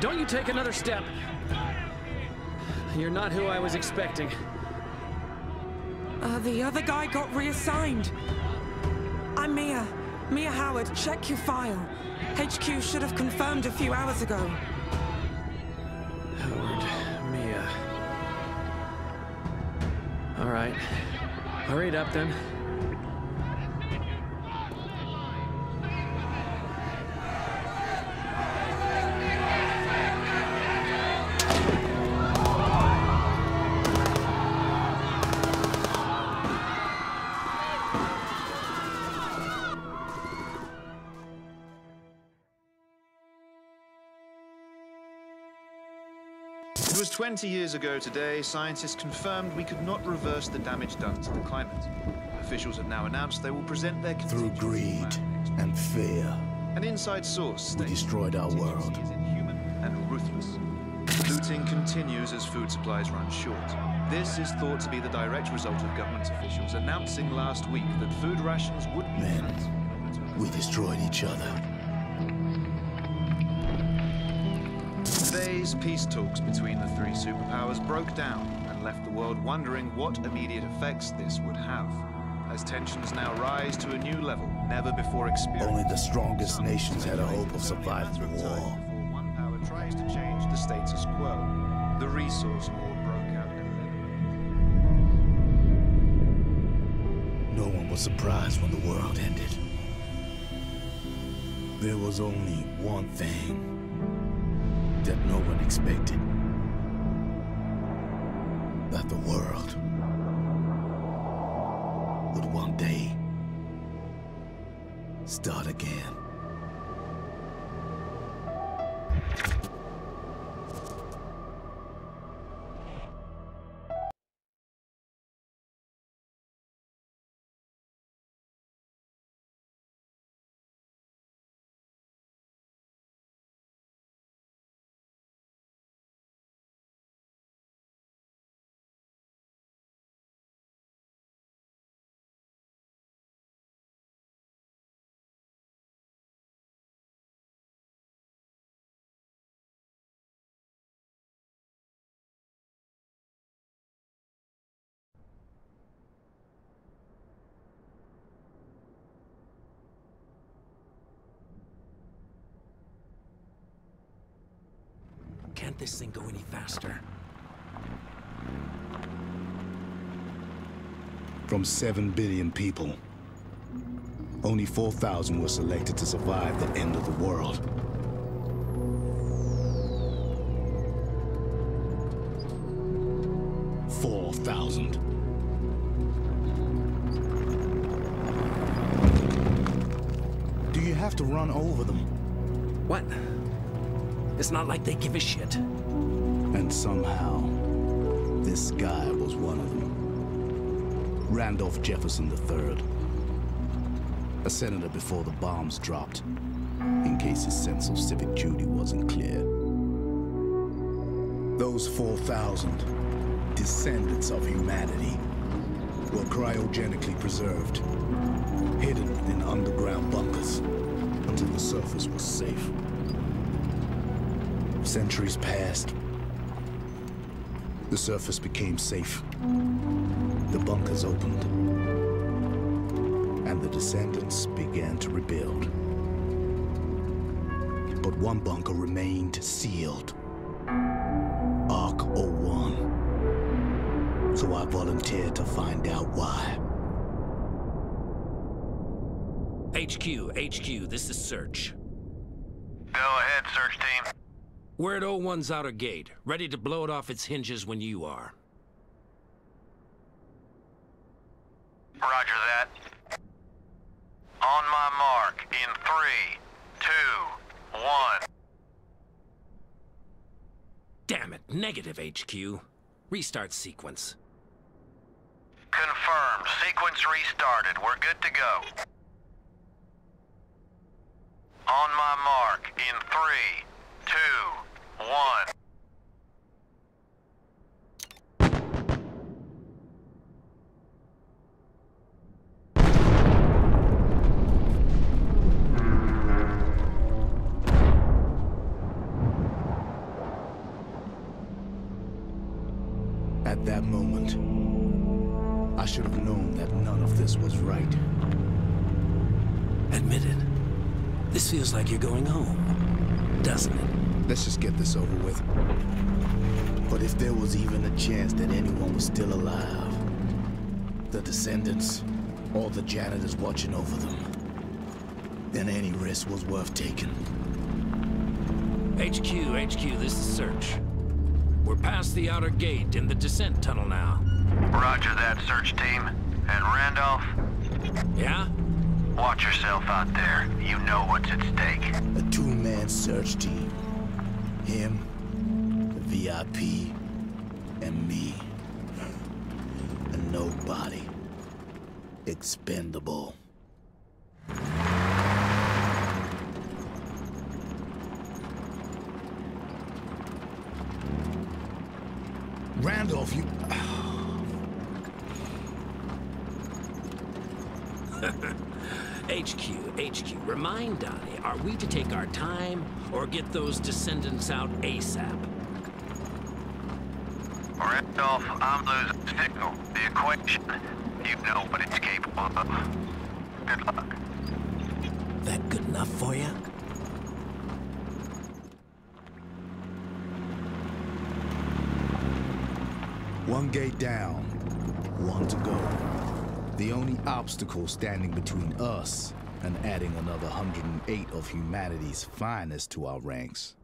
Don't you take another step. You're not who I was expecting. The other guy got reassigned. I'm Mia. Mia Howard, check your file. HQ should have confirmed a few hours ago. Howard, Mia. All right. Hurry it up then. It was 20 years ago today, scientists confirmed we could not reverse the damage done to the climate. Officials have now announced they will present their through greed and fear. An inside source states we destroyed our world. Is inhuman and ruthless. Looting continues as food supplies run short. This is thought to be the direct result of government officials announcing last week that food rations would be Men, we destroyed each other. Today's peace talks between the three superpowers broke down and left the world wondering what immediate effects this would have. As tensions now rise to a new level, never before experienced. Only the strongest nations had a hope of surviving the war. Before one power tries to change the status quo, the resource war broke out in 11. No one was surprised when the world ended. There was only one thing that no one expected. That the world would one day start again. Can't this thing go any faster? From 7 billion people, only 4,000 were selected to survive the end of the world. Do you have to run over them? What? It's not like they give a shit. And somehow, this guy was one of them. Randolph Jefferson III. A senator before the bombs dropped, in case his sense of civic duty wasn't clear. Those 4,000 descendants of humanity were cryogenically preserved, hidden in underground bunkers until the surface was safe. Centuries passed. The surface became safe. The bunkers opened. And the descendants began to rebuild. But one bunker remained sealed. Arc 01. So I volunteered to find out why. HQ, this is Search. Go ahead, Search Team. We're at 01's outer gate, ready to blow it off its hinges when you are. Roger that. On my mark, in 3, 2, 1. Damn it, negative HQ. Restart sequence. Confirmed. Sequence restarted. We're good to go. On my mark. In 3, 2, 1. At that moment, I should have known that none of this was right. Admit it. This feels like you're going home, doesn't it? Let's just get this over with. But if there was even a chance that anyone was still alive, the Descendants, or the janitors watching over them, then any risk was worth taking. HQ, this is Search. We're past the outer gate in the descent tunnel now. Roger that, search team. And Randolph, Yeah? watch yourself out there. You know what's at stake. A two-man search team. Him, the VIP, and me. And nobody. Expendable. Randolph, you... HQ, remind Donnie, are we to take our time or get those Descendants out ASAP? Randolph, I'm losing signal. The equation, you know what it's capable of. Good luck. That good enough for you? One gate down, one to go. The only obstacle standing between us and adding another 108 of humanity's finest to our ranks.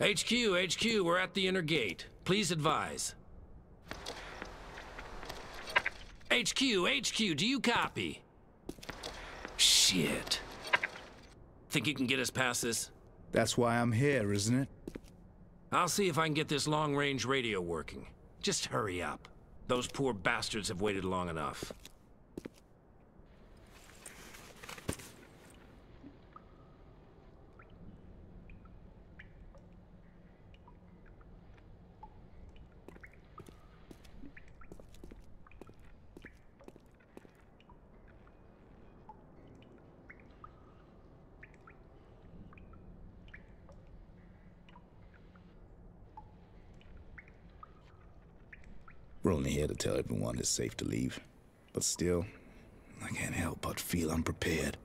HQ, we're at the inner gate. Please advise. HQ, do you copy? Shit. Think you can get us past this? That's why I'm here, isn't it? I'll see if I can get this long-range radio working. Just hurry up. Those poor bastards have waited long enough. We're only here to tell everyone it's safe to leave. But still, I can't help but feel unprepared.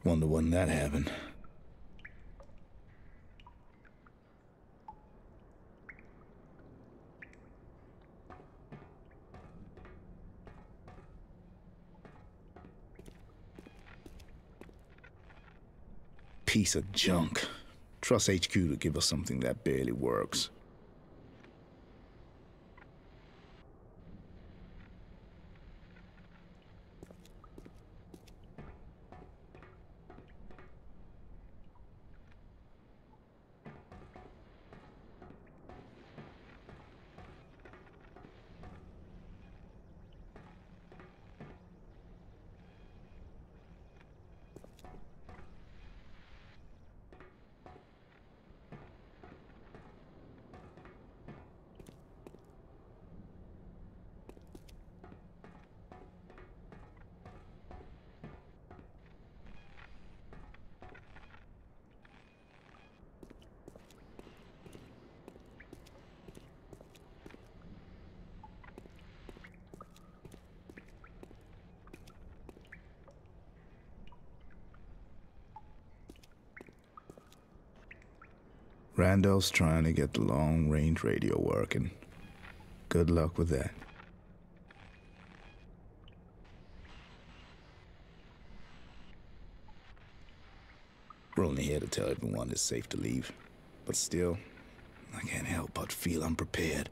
Wonder when that happened. Piece of junk. Trust HQ to give us something that barely works. Randall's trying to get the long-range radio working. Good luck with that. We're only here to tell everyone it's safe to leave. But still, I can't help but feel unprepared.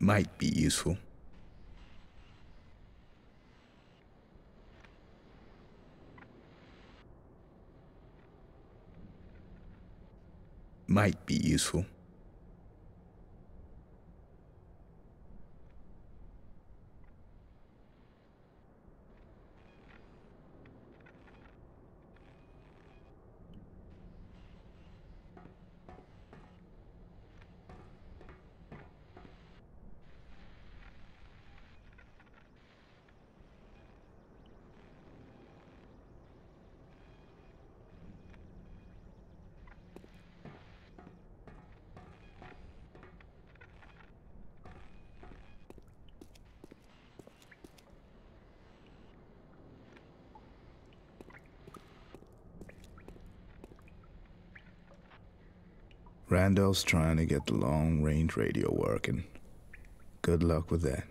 Might be useful. Might be useful. Randall's trying to get the long-range radio working. Good luck with that.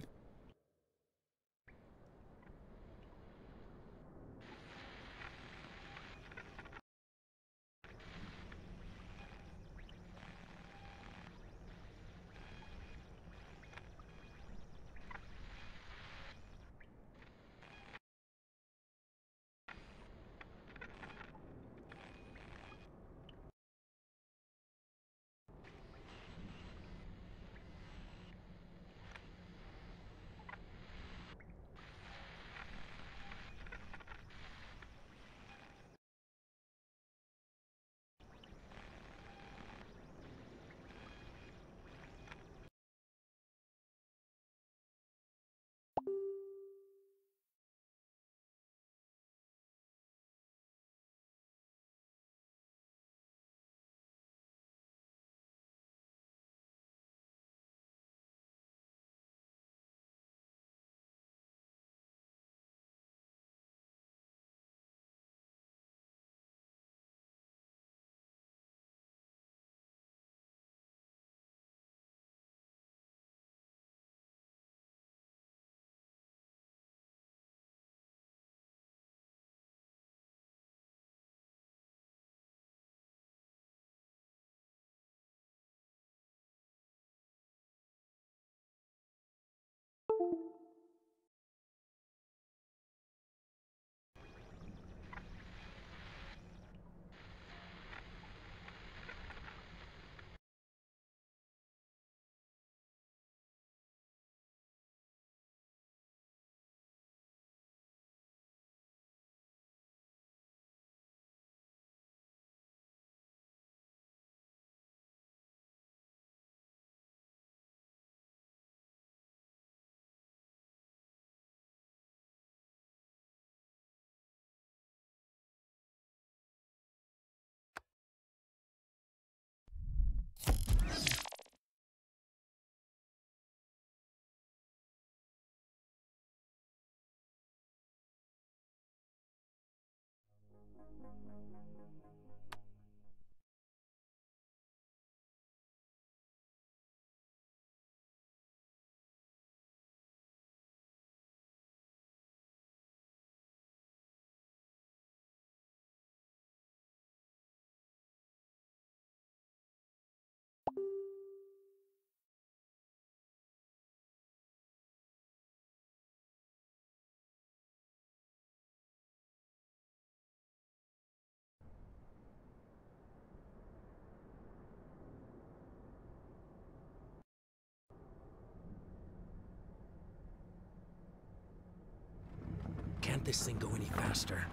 Can't this thing go any faster?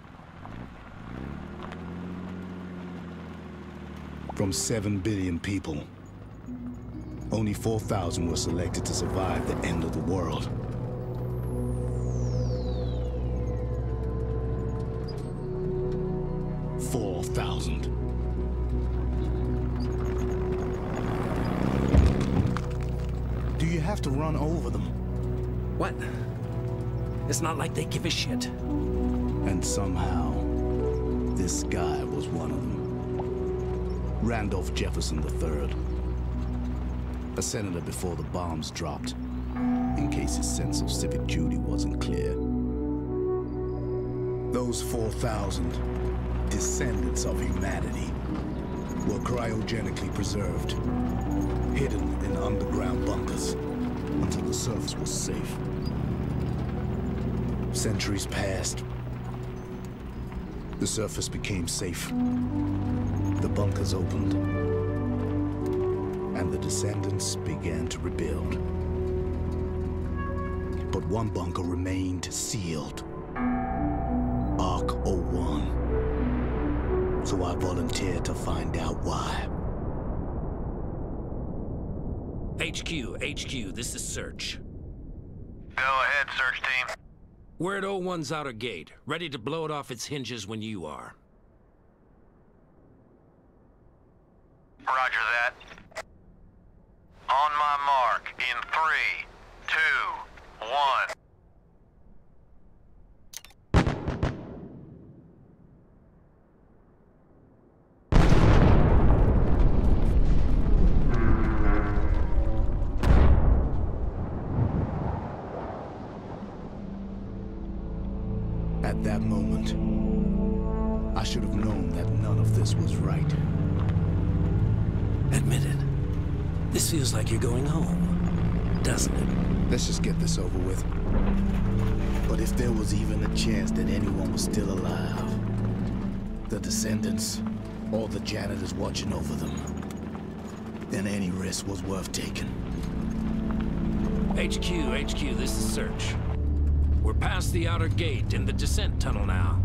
From 7 billion people, only 4,000 were selected to survive the end of the world. Do you have to run over them? What? It's not like they give a shit. And somehow, this guy was one of them. Randolph Jefferson III. A senator before the bombs dropped, in case his sense of civic duty wasn't clear. Those 4,000 descendants of humanity were cryogenically preserved, hidden in underground bunkers until the surface was safe. Centuries passed. The surface became safe. The bunkers opened. And the descendants began to rebuild. But one bunker remained sealed. Arc 01. So I volunteered to find out why. HQ, this is Search. Go ahead, search team. We're at 01's outer gate, ready to blow it off its hinges when you are. Roger that. On my mark, in 3, 2, 1. At that moment, I should have known that none of this was right. Admit it. This feels like you're going home, doesn't it? Let's just get this over with. But if there was even a chance that anyone was still alive, the Descendants, or the janitors watching over them, then any risk was worth taking. HQ, this is Search. We're past the outer gate in the descent tunnel now.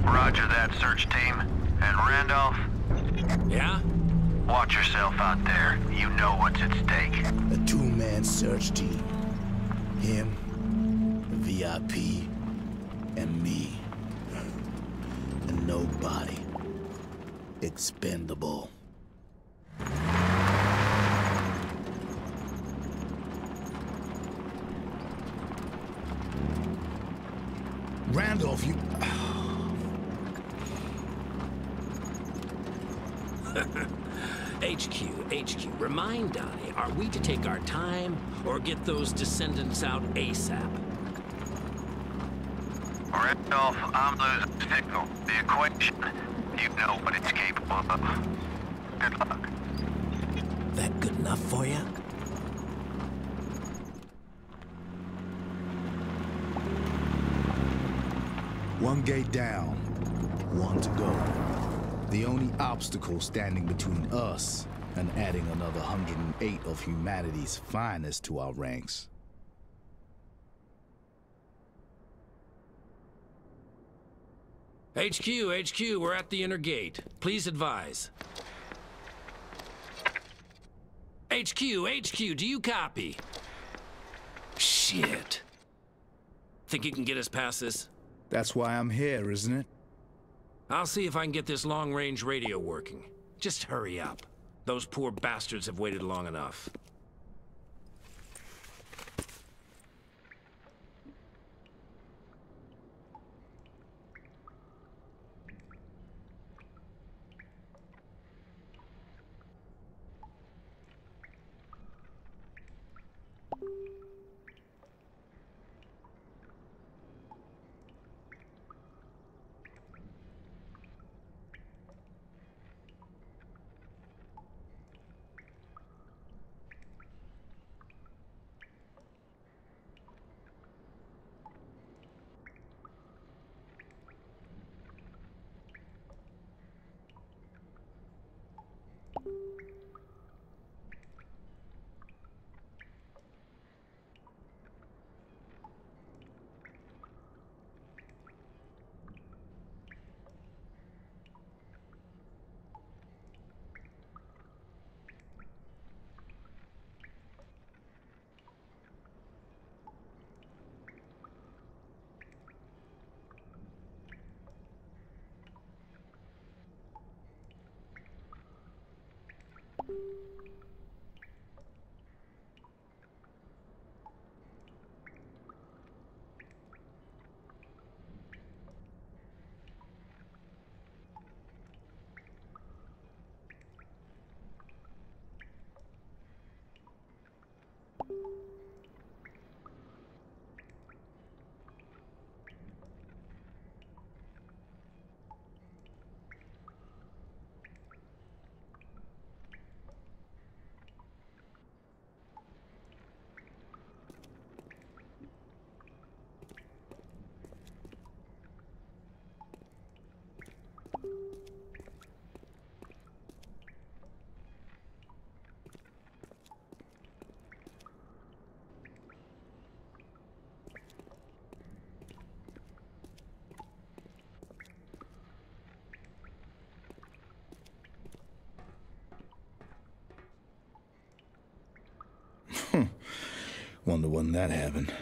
Roger that, search team. And Randolph? Yeah? Watch yourself out there. You know what's at stake. A two-man search team. Him, the VIP, and me. And nobody. Expendable. Randolph, you... HQ, remind Donnie, are we to take our time, or get those descendants out ASAP? Randolph, I'm losing signal. The equation, you know what it's capable of. Good luck. That good enough for you? One gate down, one to go. The only obstacle standing between us and adding another 108 of humanity's finest to our ranks. HQ, we're at the inner gate. Please advise. HQ, do you copy? Shit. Think you can get us past this? That's why I'm here, isn't it? I'll see if I can get this long-range radio working. Just hurry up. Those poor bastards have waited long enough. Wonder when that happened.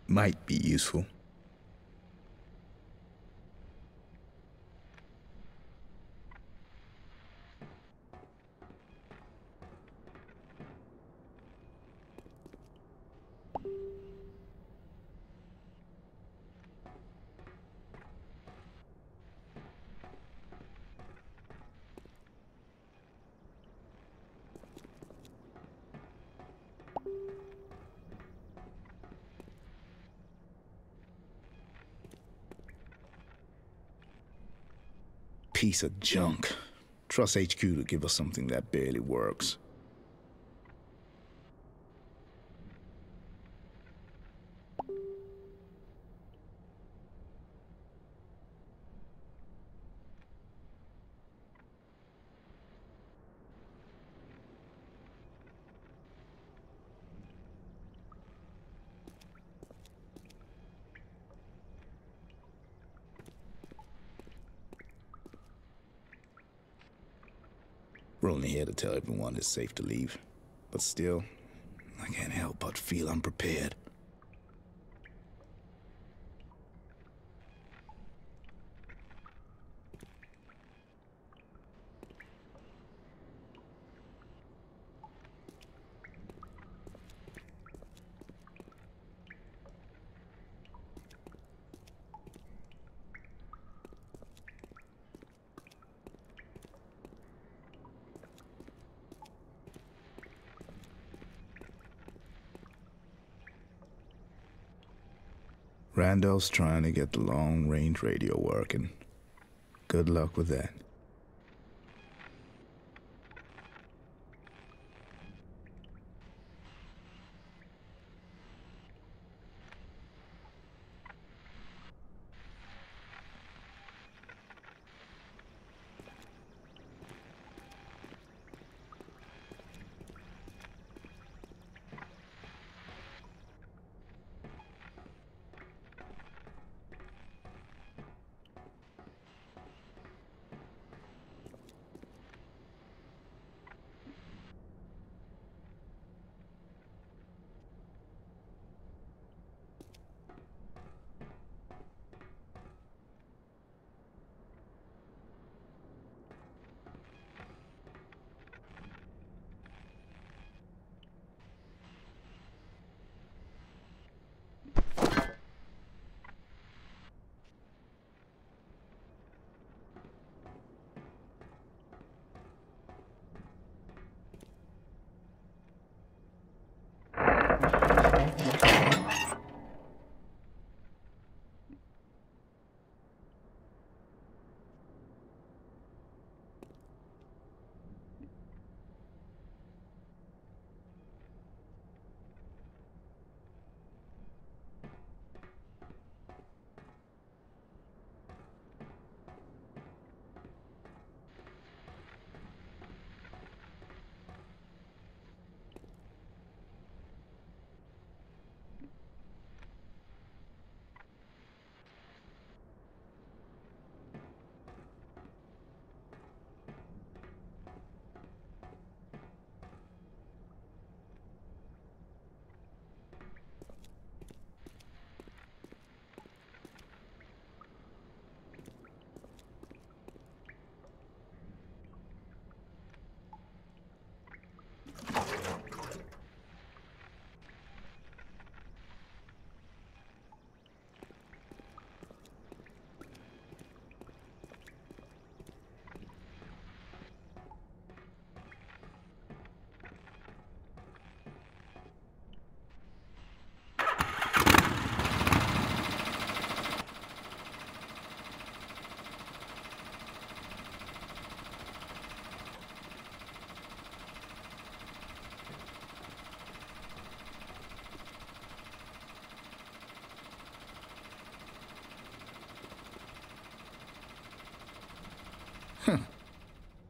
Might be useful. Piece of junk. Trust HQ to give us something that barely works. We're only here to tell everyone it's safe to leave. But still, I can't help but feel unprepared. Randall's trying to get the long-range radio working. Good luck with that.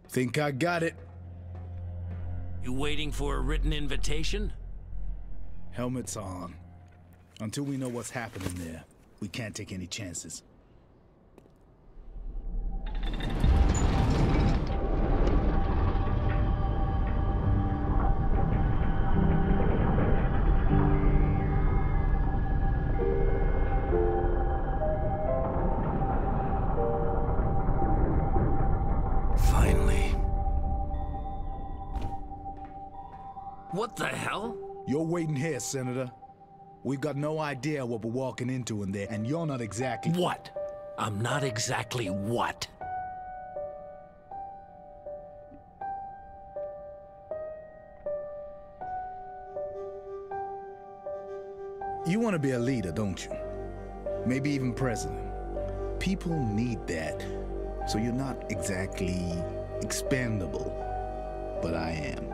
Think I got it. You waiting for a written invitation? Helmets on. Until we know what's happening there, we can't take any chances. Finally. What the hell? You're waiting here, Senator. We've got no idea what we're walking into in there, and you're not exactly— What? I'm not exactly what? You want to be a leader, don't you? Maybe even president. People need that, so you're not exactly expendable. But I am.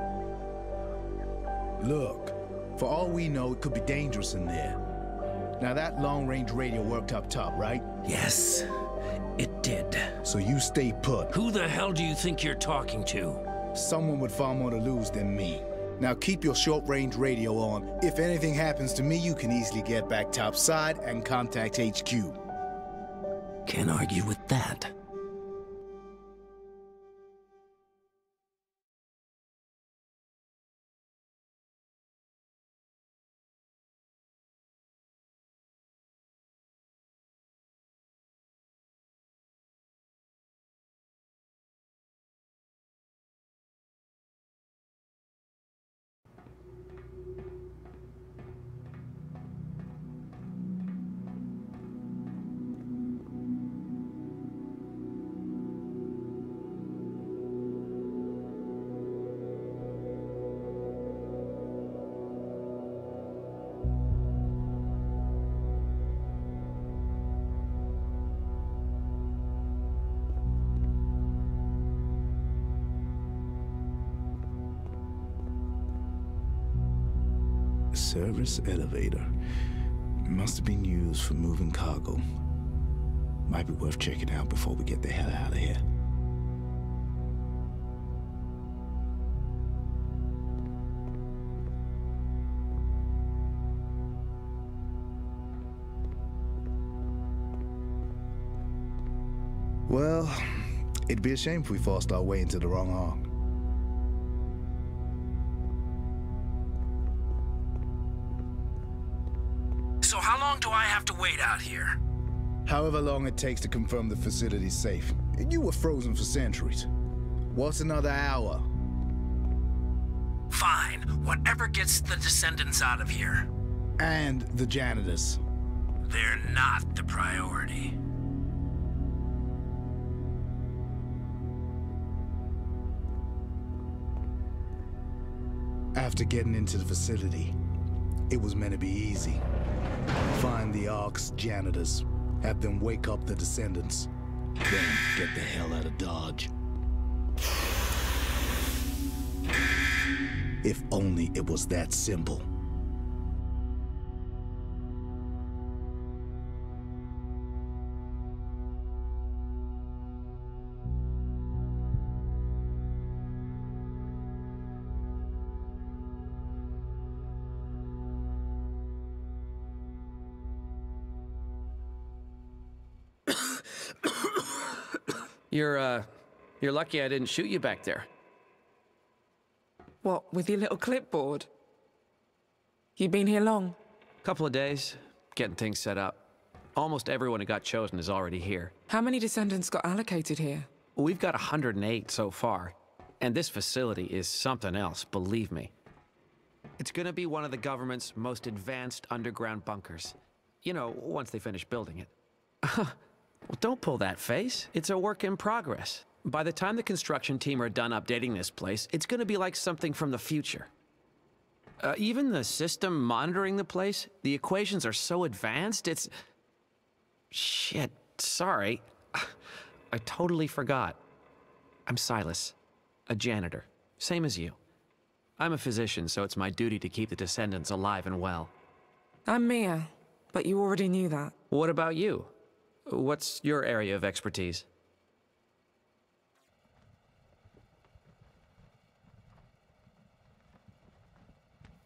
Look, for all we know, it could be dangerous in there. Now that long-range radio worked up top, right? Yes, it did. So you stay put. Who the hell do you think you're talking to? Someone with far more to lose than me. Now keep your short-range radio on. If anything happens to me, you can easily get back topside and contact HQ. Can't argue with that. Service elevator. Must have been used for moving cargo. Might be worth checking out before we get the hell out of here. Well, it'd be a shame if we forced our way into the wrong arc. So how long do I have to wait out here? However long it takes to confirm the facility's safe. You were frozen for centuries. What's another hour? Fine. Whatever gets the Descendants out of here. And the janitors. They're not the priority. After getting into the facility, it was meant to be easy. Find the Ark's janitors, have them wake up the Descendants, then get the hell out of Dodge. If only it was that simple. You're lucky I didn't shoot you back there. What, with your little clipboard? You been here long? Couple of days, getting things set up. Almost everyone who got chosen is already here. How many Descendants got allocated here? We've got 108 so far, and this facility is something else, believe me. It's gonna be one of the government's most advanced underground bunkers. You know, once they finish building it. Well, don't pull that face. It's a work in progress. By the time the construction team are done updating this place, it's gonna be like something from the future. Even the system monitoring the place, the equations are so advanced, it's... Shit, sorry. I totally forgot. I'm Silas, a janitor, same as you. I'm a physician, so it's my duty to keep the Descendants alive and well. I'm Mia, but you already knew that. What about you? What's your area of expertise?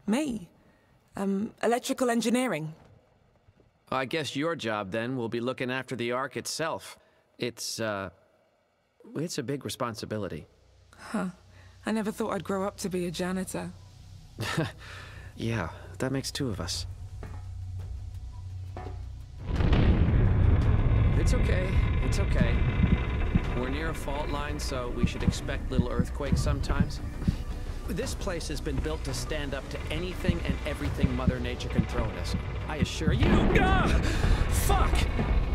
Me? Electrical engineering. I guess your job, then, will be looking after the Ark itself. It's a big responsibility. Huh. I never thought I'd grow up to be a janitor. Yeah, that makes two of us. It's okay. It's okay. We're near a fault line, so we should expect little earthquakes sometimes. This place has been built to stand up to anything and everything Mother Nature can throw at us. I assure you. Ah! Fuck!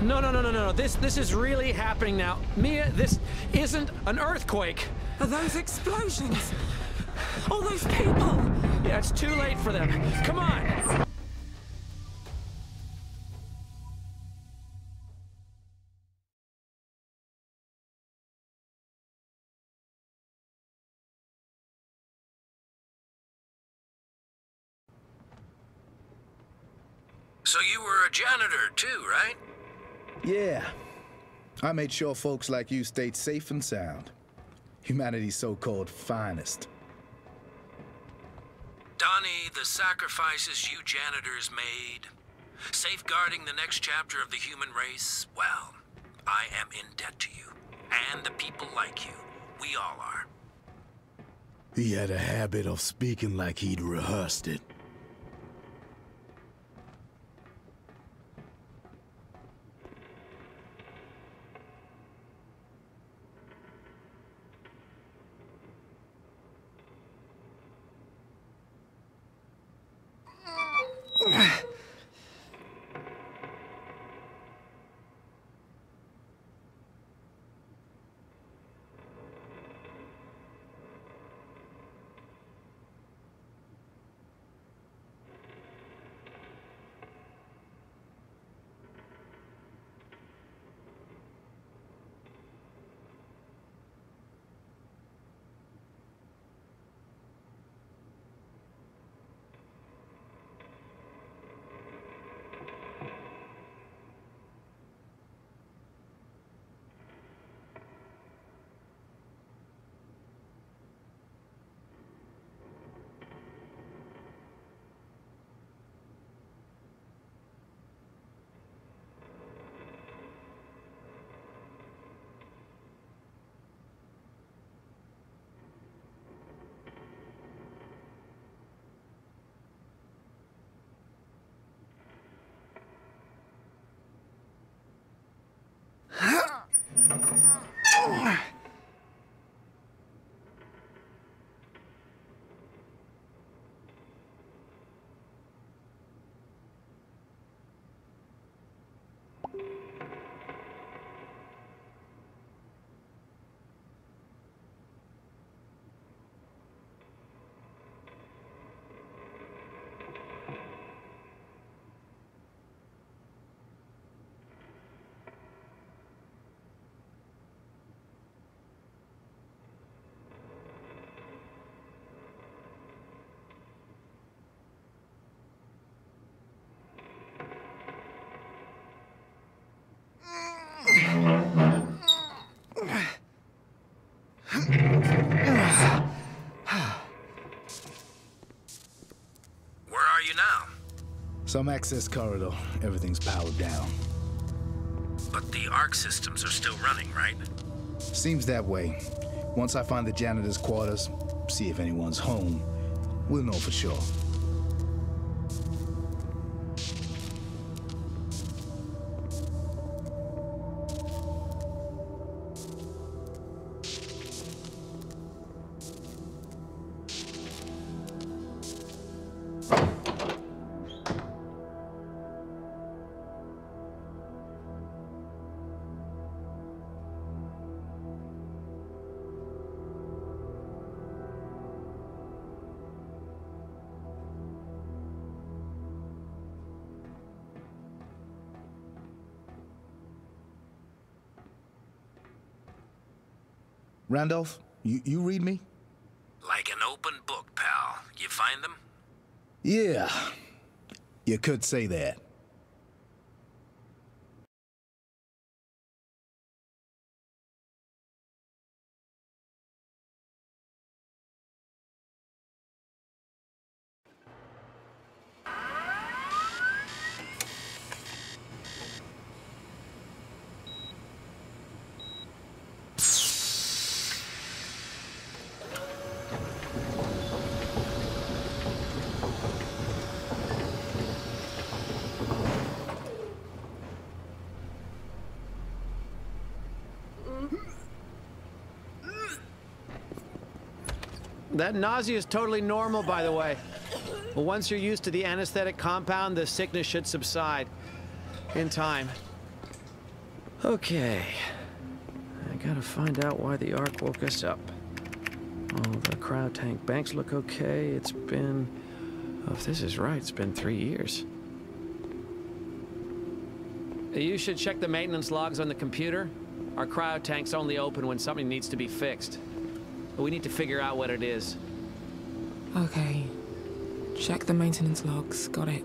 No. This is really happening now. Mia, this isn't an earthquake. Are those explosions? All those people! Yeah, it's too late for them. Come on! So you were a janitor too, right? Yeah. I made sure folks like you stayed safe and sound. Humanity's so-called finest. Donnie, the sacrifices you janitors made, safeguarding the next chapter of the human race, well, I am in debt to you. And the people like you. We all are. He had a habit of speaking like he'd rehearsed it. Where are you now? Some access corridor. Everything's powered down. But the Arc systems are still running, right? Seems that way. Once I find the janitor's quarters, see if anyone's home, we'll know for sure. Randolph, you read me? Like an open book, pal. You find them? Yeah, you could say that. That nausea is totally normal, by the way. But once you're used to the anesthetic compound, the sickness should subside. In time. Okay. I gotta find out why the Ark woke us up. Oh, the cryo tank banks look okay. It's been... Oh, if this is right, it's been 3 years. You should check the maintenance logs on the computer. Our cryo tank's only open when something needs to be fixed. But we need to figure out what it is. Okay. Check the maintenance logs. Got it.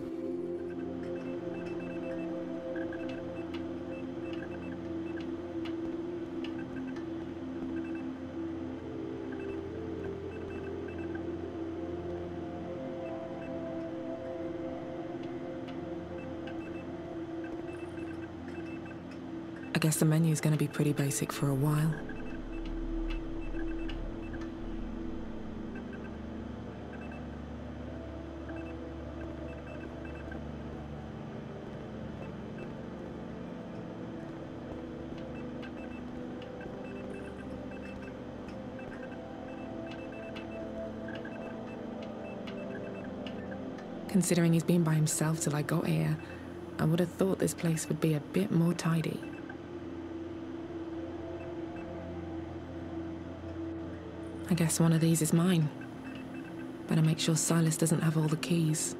I guess the menu's gonna be pretty basic for a while. Considering he's been by himself till I got here, I would have thought this place would be a bit more tidy. I guess one of these is mine. Better make sure Silas doesn't have all the keys.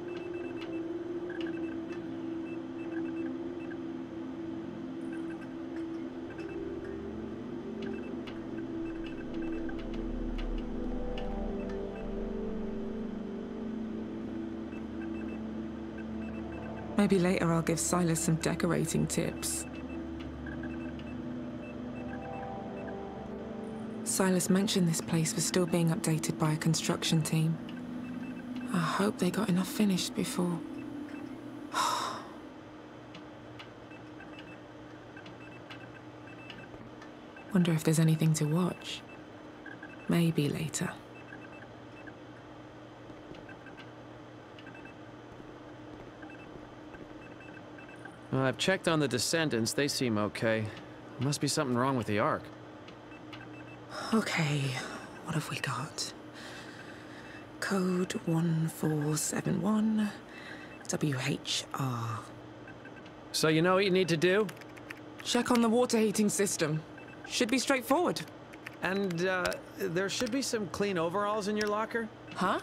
Maybe later I'll give Silas some decorating tips. Silas mentioned this place was still being updated by a construction team. I hope they got enough finished before... Wonder if there's anything to watch. Maybe later. I've checked on the Descendants. They seem okay. Must be something wrong with the Ark. Okay, what have we got? Code 1471 WHR. So you know what you need to do? Check on the water heating system. Should be straightforward. And, there should be some clean overalls in your locker? Huh?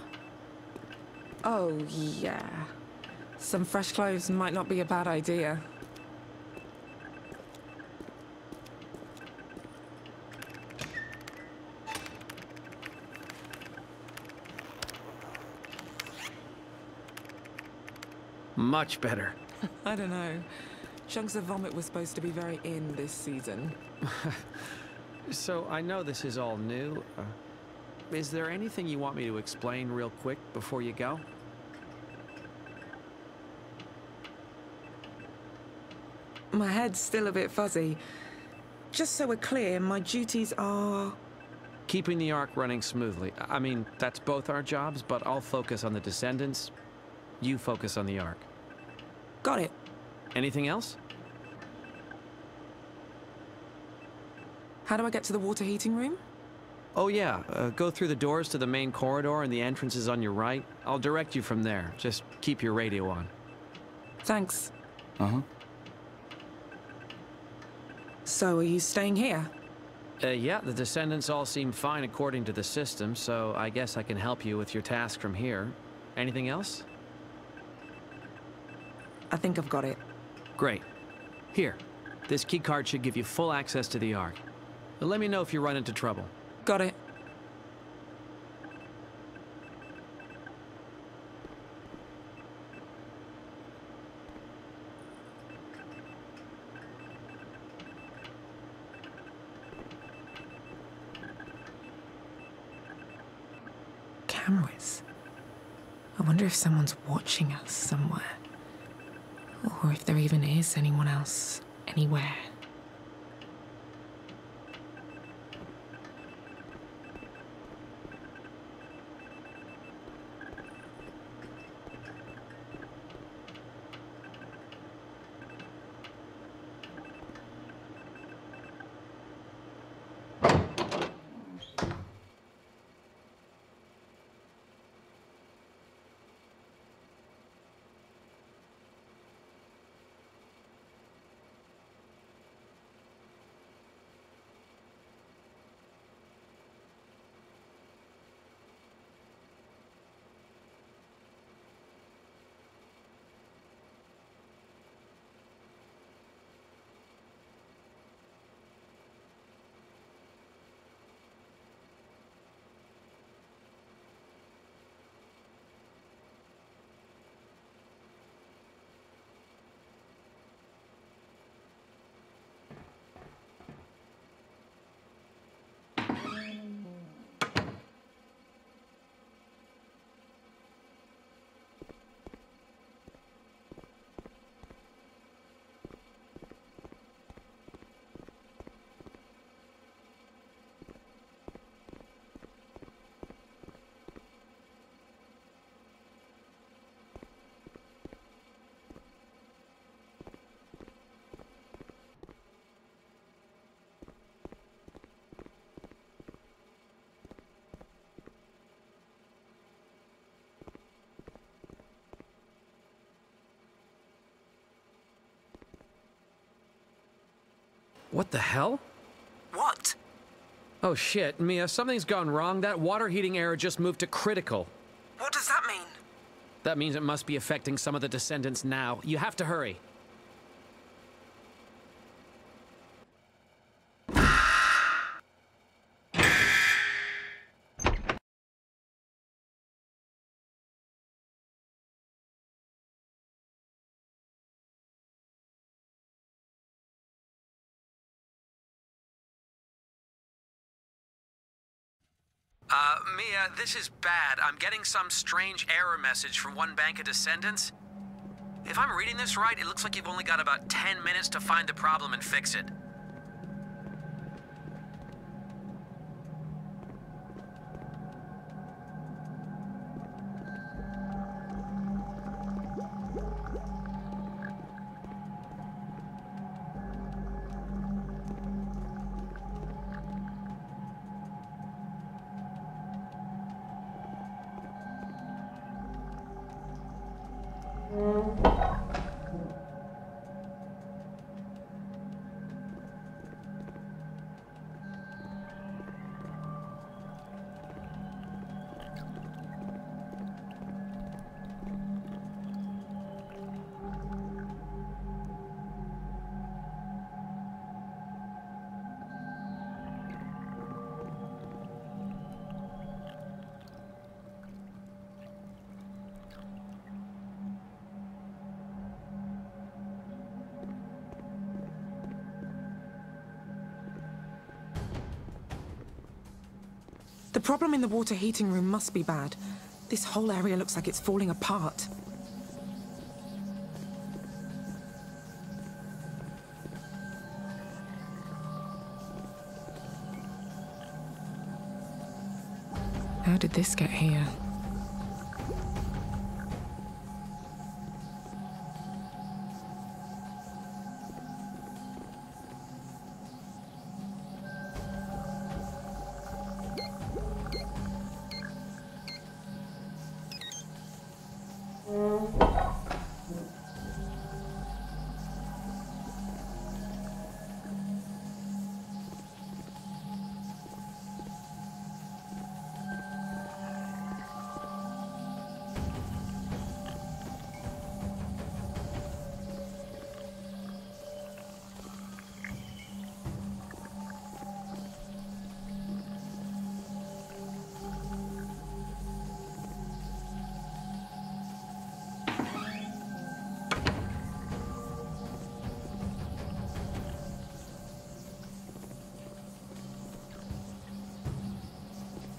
Oh, yeah. Some fresh clothes might not be a bad idea. Much better. I don't know. Chunks of vomit were supposed to be very in this season. So, I know this is all new. Is there anything you want me to explain real quick before you go? My head's still a bit fuzzy. Just so we're clear, my duties are... Keeping the Ark running smoothly. I mean, that's both our jobs, but I'll focus on the Descendants. You focus on the Ark. Got it. Anything else? How do I get to the water heating room? Oh yeah, go through the doors to the main corridor and the entrance is on your right. I'll direct you from there. Just keep your radio on. Thanks. Uh-huh. So, are you staying here? Yeah, the Descendants all seem fine according to the system, so I guess I can help you with your task from here. Anything else? I think I've got it. Great. Here, this keycard should give you full access to the Ark. Let me know if you run into trouble. Got it. Cameras. I wonder if someone's watching us somewhere. Or if there even is anyone else, anywhere. What the hell? What? Oh shit, Mia, something's gone wrong. That water heating error just moved to critical. What does that mean? That means it must be affecting some of the Descendants now. You have to hurry. Mia, this is bad. I'm getting some strange error message from one bank of Descendants. If I'm reading this right, it looks like you've only got about 10 minutes to find the problem and fix it. The problem in the water heating room must be bad. This whole area looks like it's falling apart. How did this get here?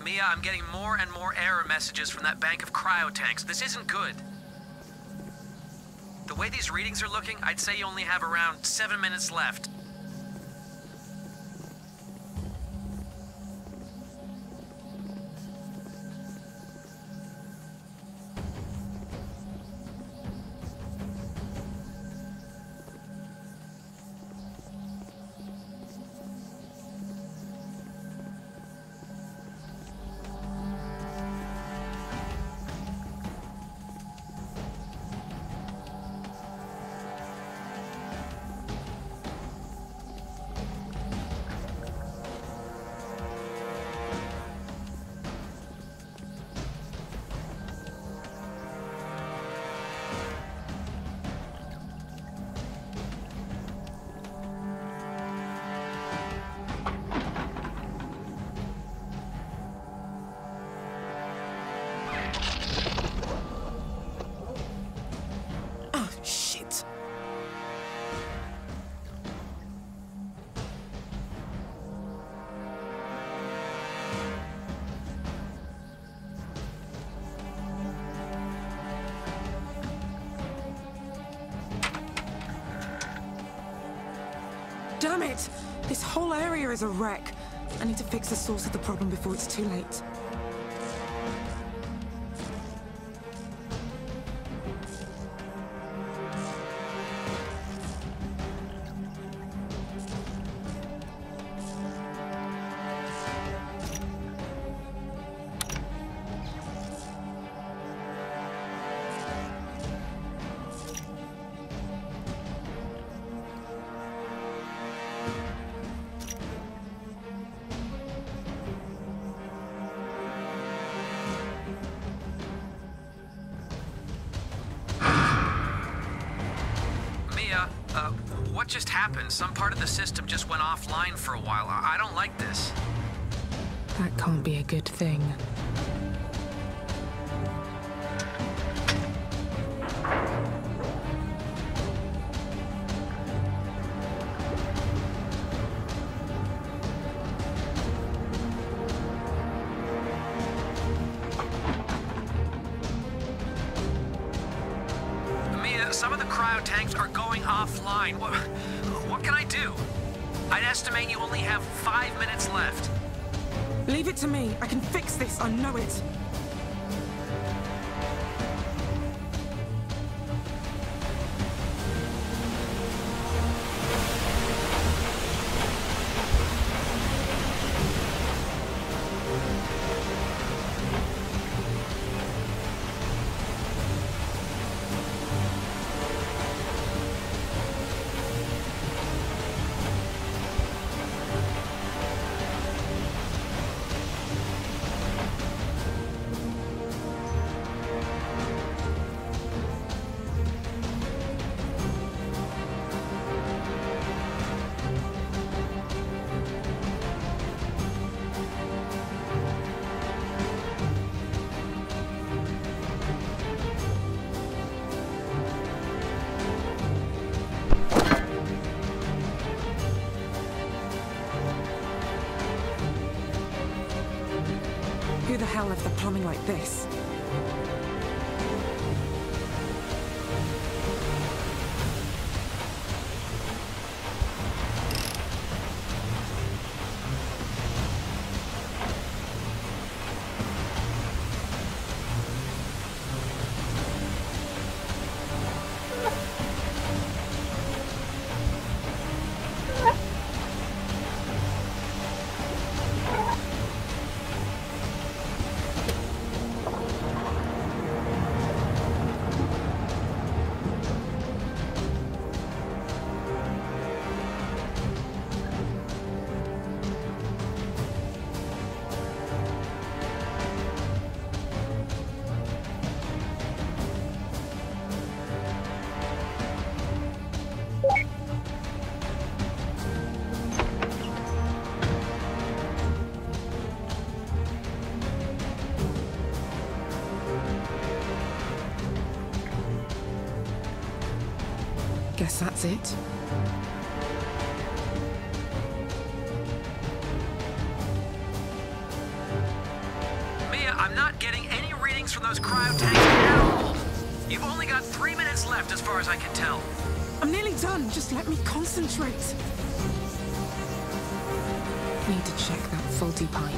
Mia, I'm getting more and more error messages from that bank of cryo tanks. This isn't good. The way these readings are looking, I'd say you only have around 7 minutes left. Damn it! This whole area is a wreck. I need to fix the source of the problem before it's too late. just happened? Some part of the system just went offline for a while. I don't like this. That can't be a good thing. Some of the cryo tanks are going offline. What can I do? I'd estimate you only have 5 minutes left. Leave it to me. I can fix this. I know it. Who the hell left the plumbing like this? Guess that's it. Mia, I'm not getting any readings from those cryo tanks at all. You've only got 3 minutes left as far as I can tell. I'm nearly done. Just let me concentrate. Need to check that faulty pipe.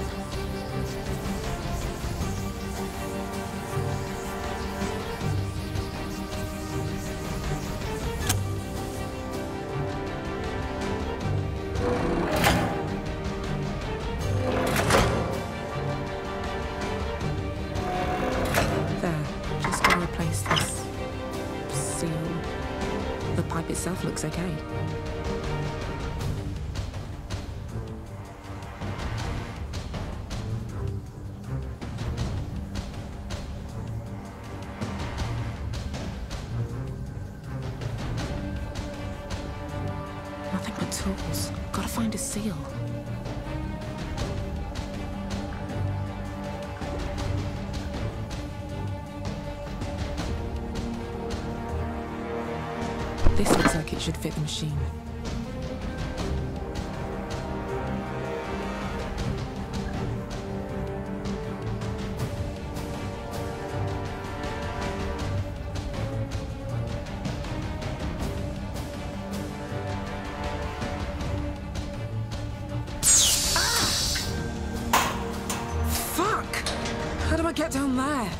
Itself looks okay. Nothing but tools. Gotta find a seal. This looks like it should fit the machine. Fuck! How do I get down there?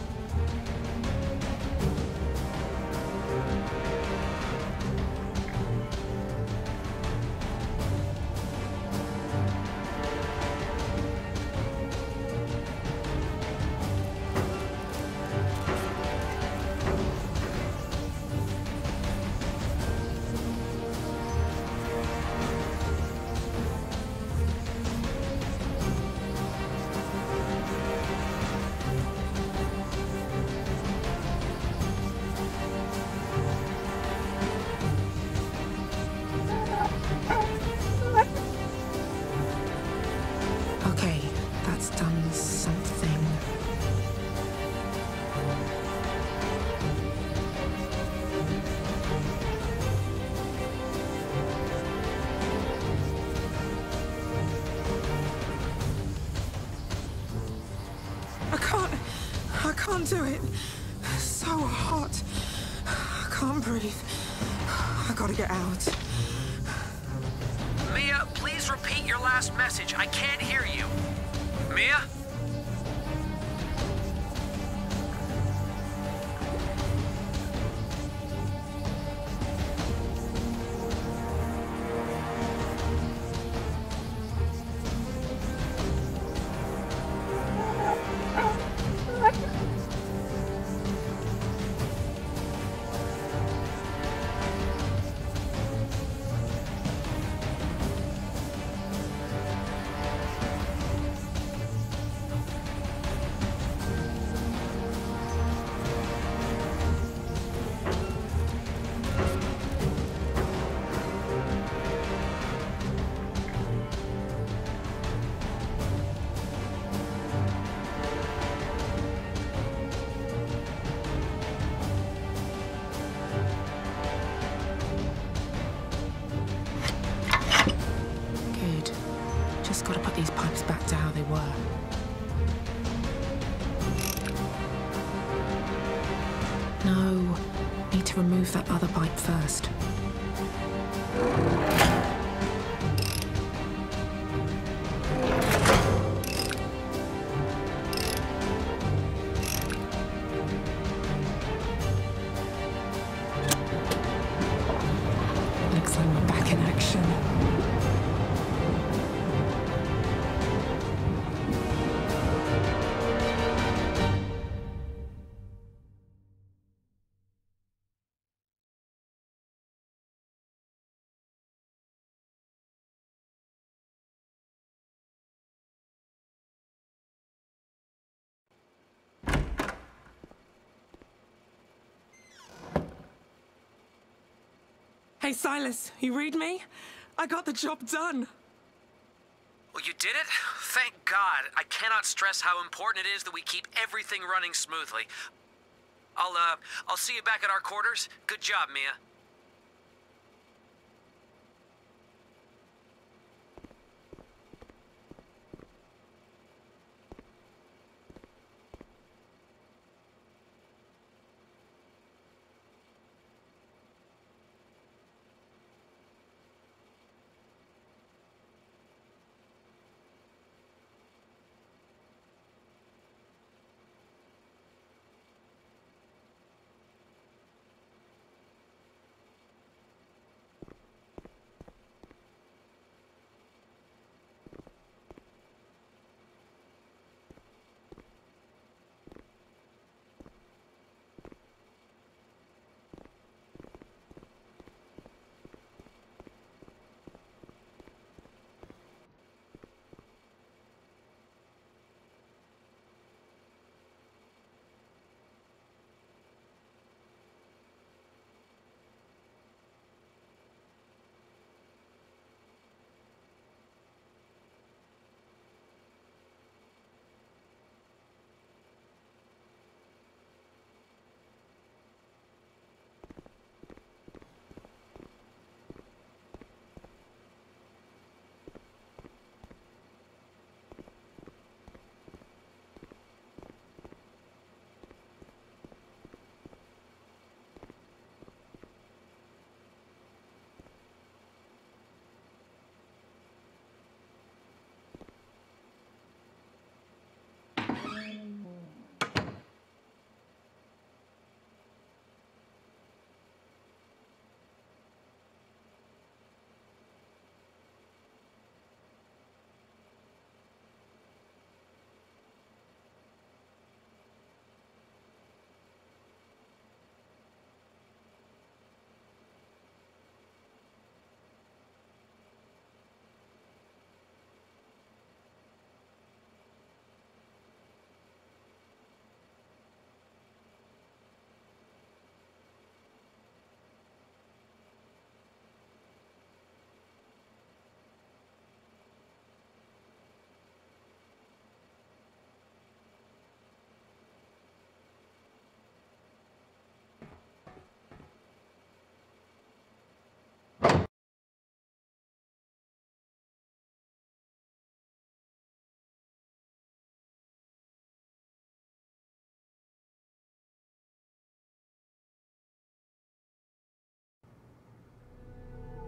can't do it. So hot. I can't breathe. I gotta get out. Mia, please repeat your last message. I can't hear you. Mia? Good. Just gotta put these pipes back to how they were. No. Need to remove that other pipe first. Looks like we're back in action. Hey, Silas, you read me? I got the job done. Well, you did it? Thank God. I cannot stress how important it is that we keep everything running smoothly. I'll see you back at our quarters. Good job, Mia.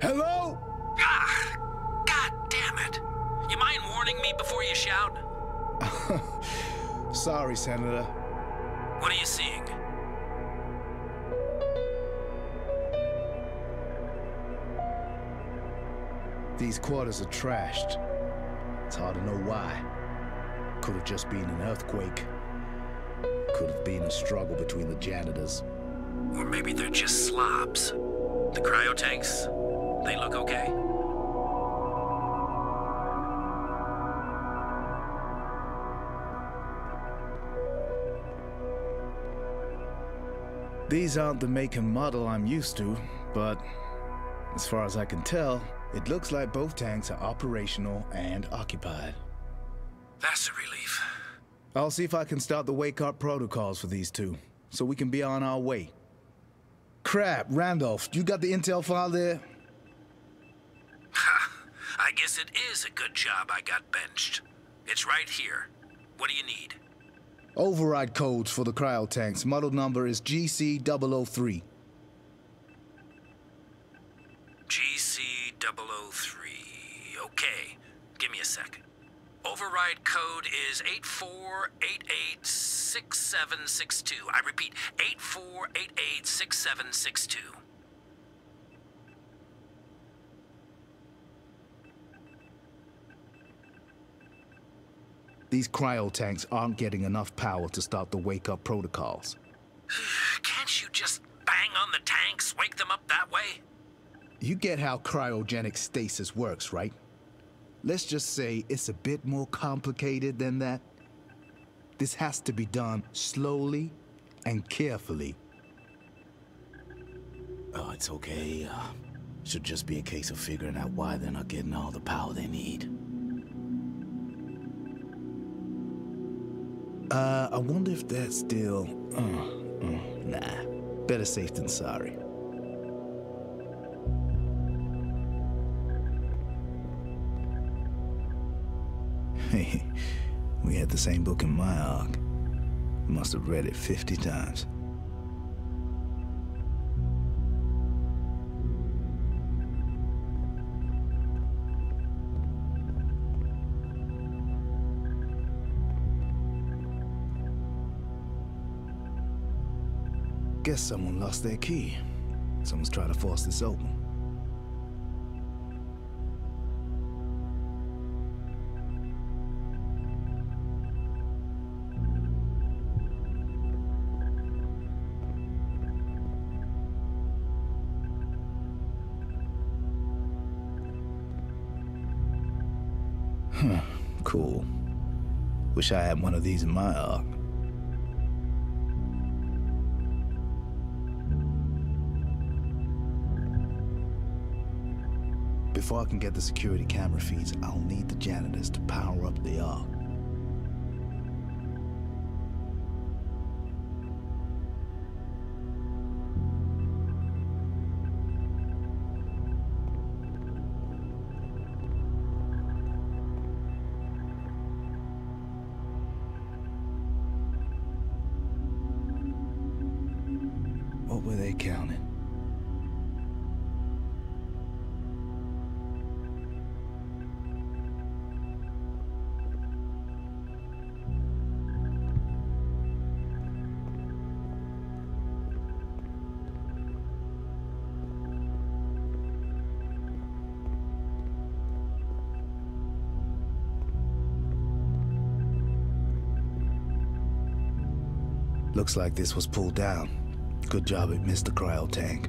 Hello? Ah, God damn it. You mind warning me before you shout? Sorry, Senator. What are you seeing? These quarters are trashed. It's hard to know why. Could have just been an earthquake. Could have been a struggle between the janitors. Or maybe they're just slobs. The cryo tanks, they look okay? These aren't the make and model I'm used to, but as far as I can tell, it looks like both tanks are operational and occupied. That's a relief. I'll see if I can start the wake-up protocols for these two, so we can be on our way. Crap, Randolph, you got the intel file there? Ha! I guess it is a good job I got benched. It's right here. What do you need? Override codes for the cryo tanks. Model number is GC003. GC003. Okay. Give me a second. Override code is 84886762. I repeat, 84886762. These cryo tanks aren't getting enough power to start the wake-up protocols. Can't you just bang on the tanks, wake them up that way? You get how cryogenic stasis works, right? Let's just say it's a bit more complicated than that. This has to be done slowly and carefully. Oh, it's okay. Should just be a case of figuring out why they're not getting all the power they need. I wonder if that's still... nah. Better safe than sorry. Hey, we had the same book in my arc. Must have read it 50 times. Guess someone lost their key. Someone's trying to force this open. Huh, cool. Wish I had one of these in my arc. Before I can get the security camera feeds, I'll need the janitors to power up the arc. What were they counting? Looks like this was pulled down. Good job it missed the cryo tank.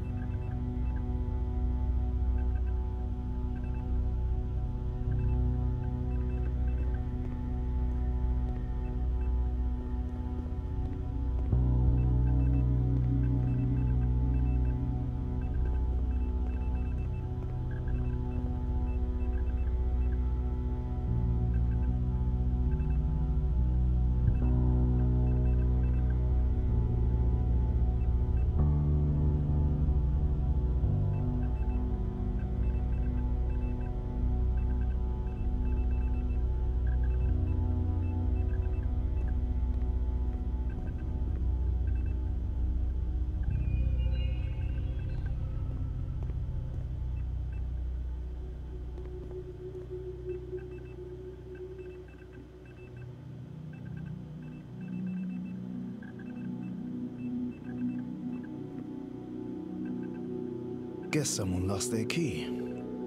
Guess someone lost their key.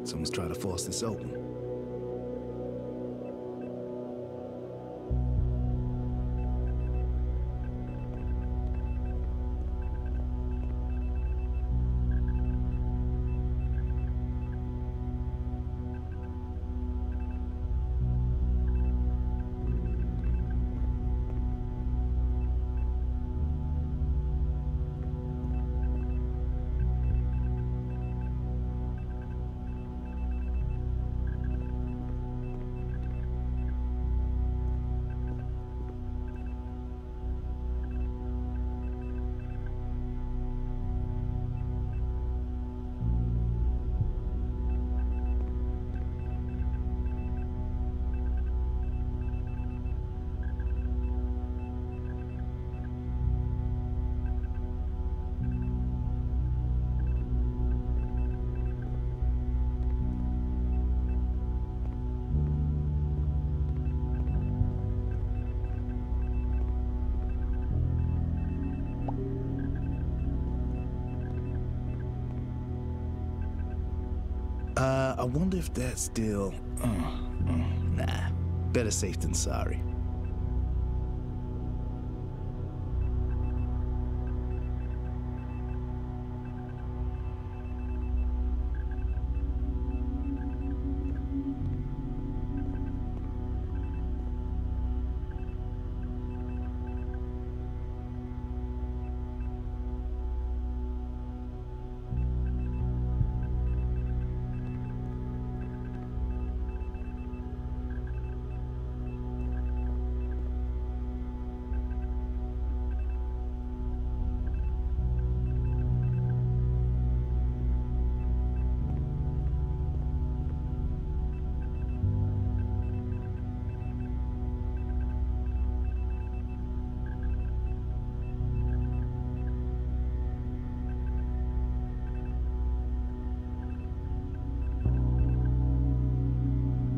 Someone's trying to force this open. I wonder if that's still... nah. Better safe than sorry.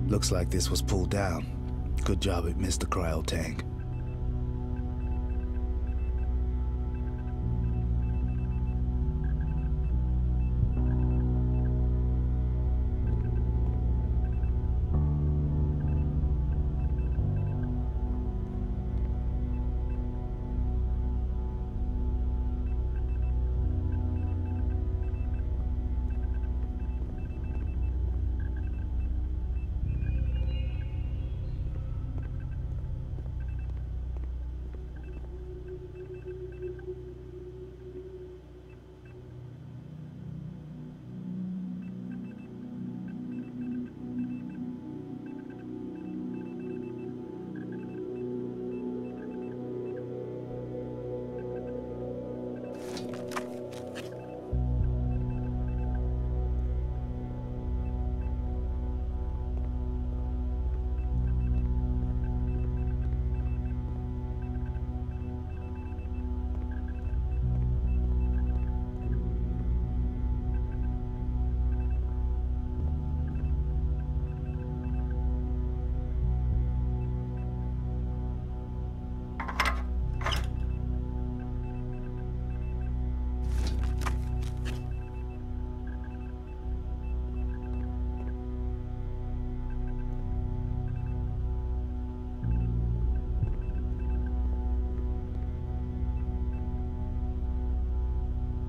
Looks like this was pulled down. Good job it missed the cryo tank.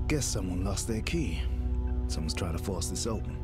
Guess someone lost their key. Someone's trying to force this open.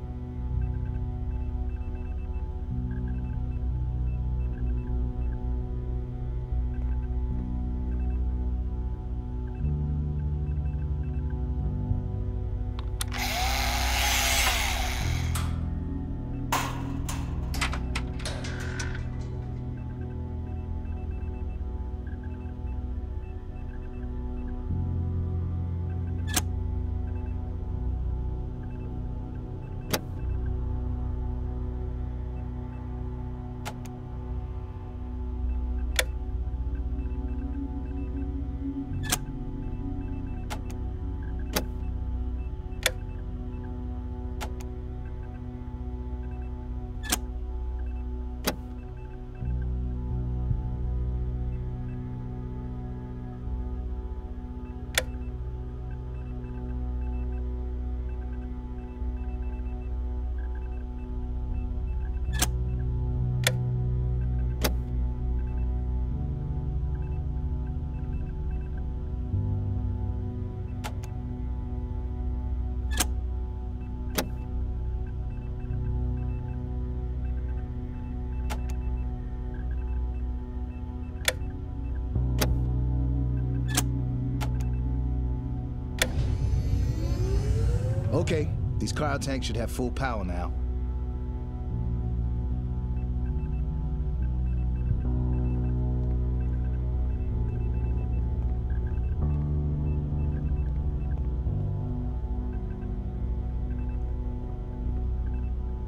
Okay, these cryo tanks should have full power now.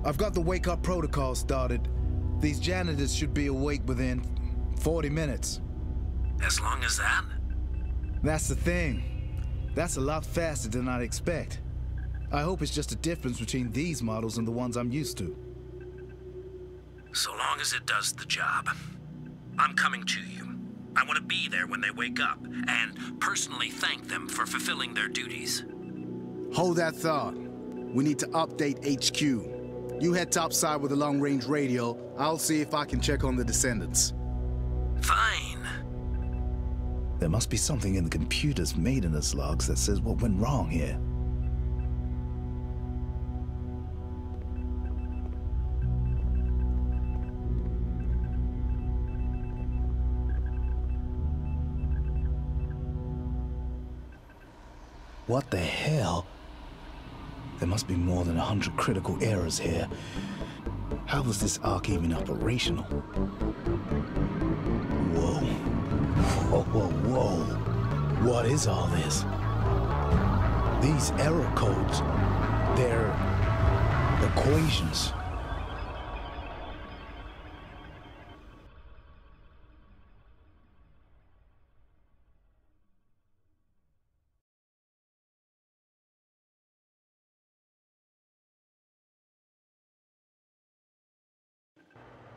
I've got the wake-up protocol started. These janitors should be awake within 40 minutes. As long as that? That's the thing. That's a lot faster than I'd expect. I hope it's just a difference between these models and the ones I'm used to. So long as it does the job. I'm coming to you. I want to be there when they wake up, and personally thank them for fulfilling their duties. Hold that thought. We need to update HQ. You head topside with a long-range radio. I'll see if I can check on the Descendants. Fine. There must be something in the computer's maintenance logs that says what went wrong here. What the hell? There must be more than 100 critical errors here. How was this arc even operational? Whoa. Whoa, whoa, whoa. What is all this? These error codes, they're equations.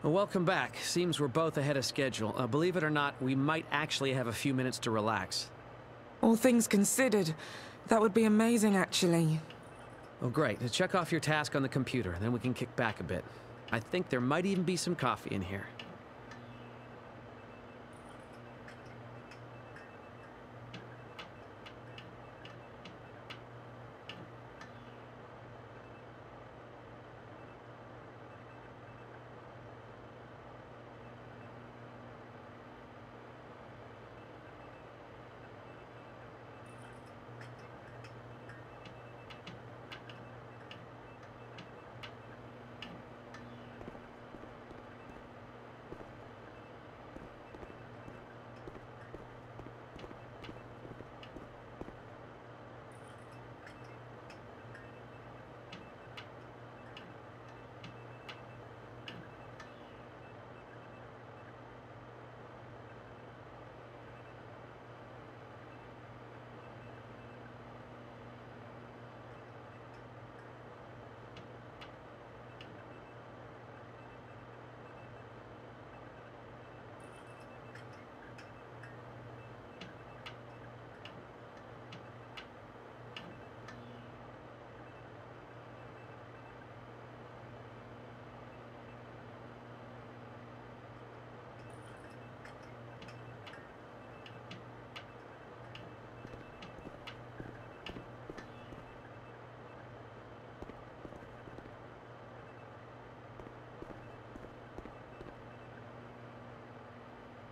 Well, welcome back. Seems we're both ahead of schedule. Believe it or not, we might actually have a few minutes to relax. All things considered, that would be amazing, actually. Oh, great. Check off your task on the computer, then we can kick back a bit. I think there might even be some coffee in here.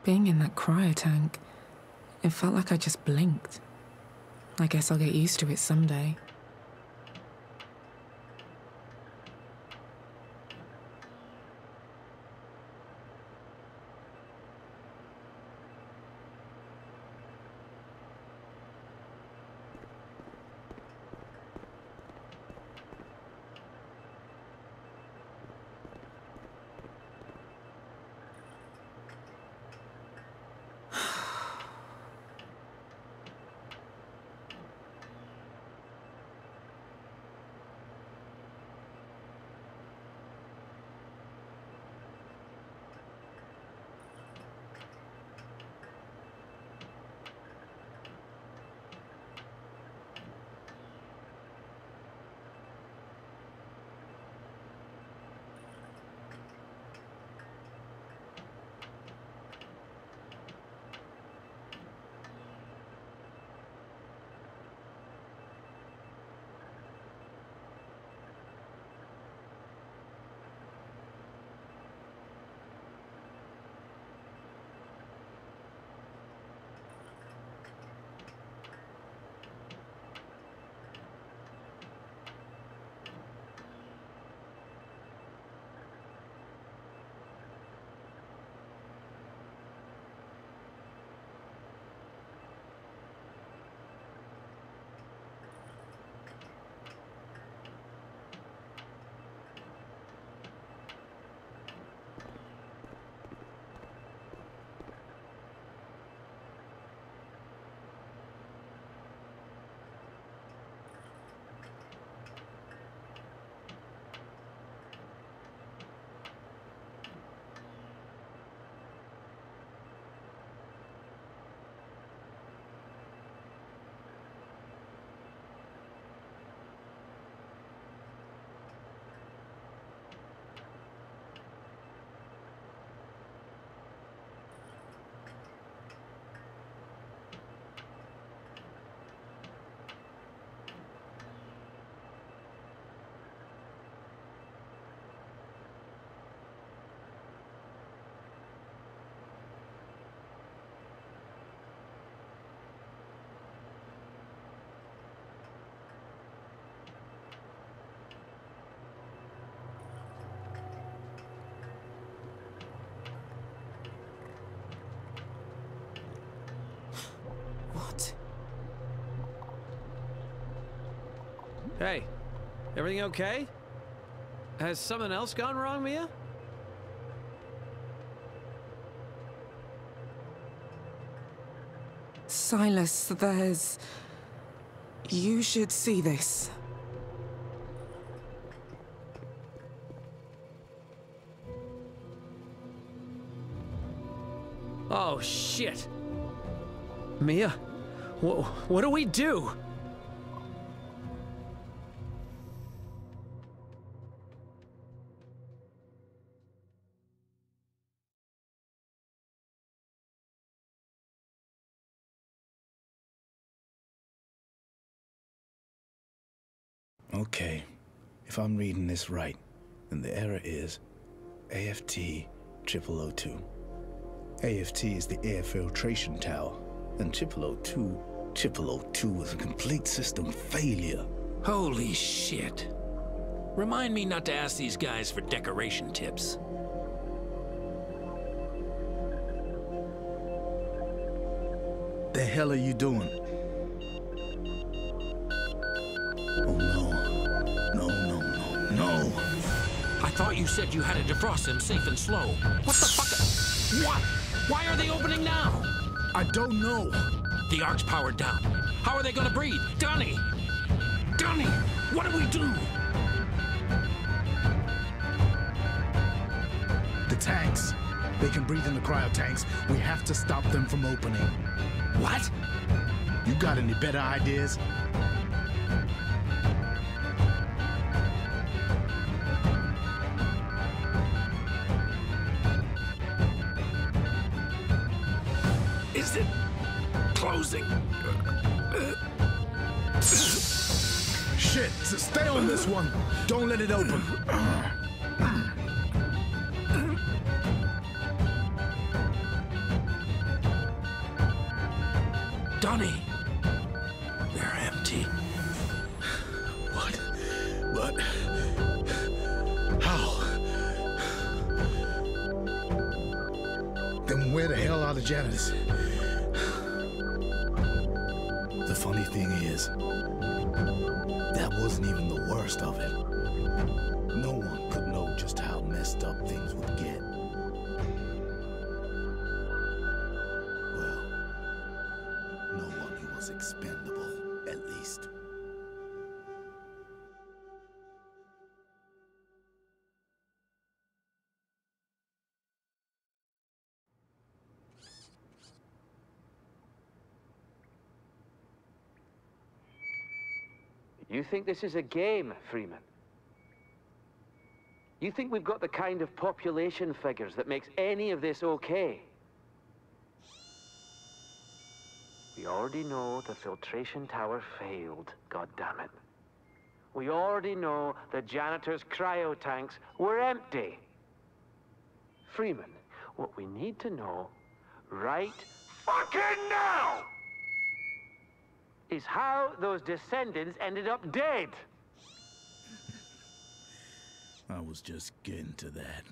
Being in that cryo tank, it felt like I just blinked. I guess I'll get used to it someday. Hey, everything okay? Has something else gone wrong, Mia? Silas, there's... You should see this. Oh, shit. Mia, what do we do? Okay, if I'm reading this right, then the error is AFT 0002. AFT is the air filtration tower, and 0002 is a complete system failure. Holy shit. Remind me not to ask these guys for decoration tips. The hell are you doing? Oh no. No. I thought you said you had to defrost them safe and slow. What the fuck? What? Why are they opening now? I don't know. The ark's powered down. How are they gonna breathe? Donnie! Donnie! What do we do? The tanks. They can breathe in the cryo tanks. We have to stop them from opening. What? You got any better ideas? Is it closing? Shit, so stay on this one. Don't let it open. Donnie! They're empty. What? How? Then where the hell are the janitors? The funny thing is, that wasn't even the worst of it. No one could know just how messed up things would get. Well, no one who was expendable, at least. You think this is a game, Freeman? You think we've got the kind of population figures that makes any of this okay? We already know the filtration tower failed, goddammit. We already know the janitor's cryo tanks were empty. Freeman, what we need to know right fucking now is how those descendants ended up dead. I was just getting to that.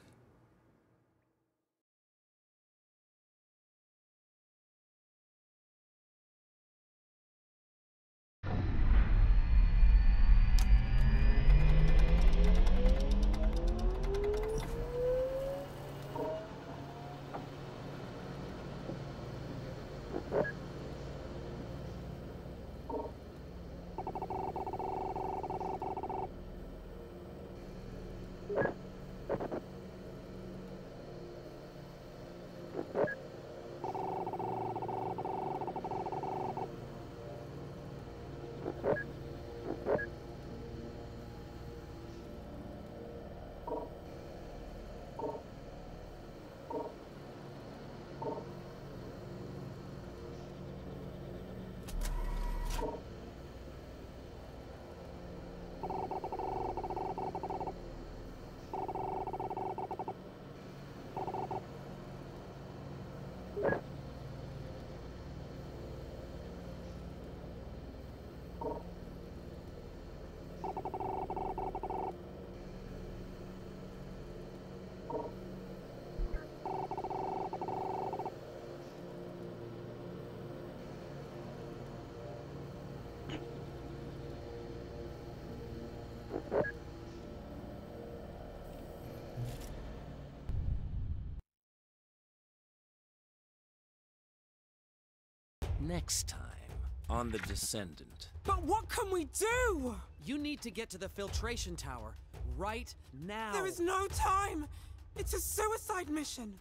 Next time on The Descendant. But what can we do? You need to get to the filtration tower right now. There is no time. It's a suicide mission.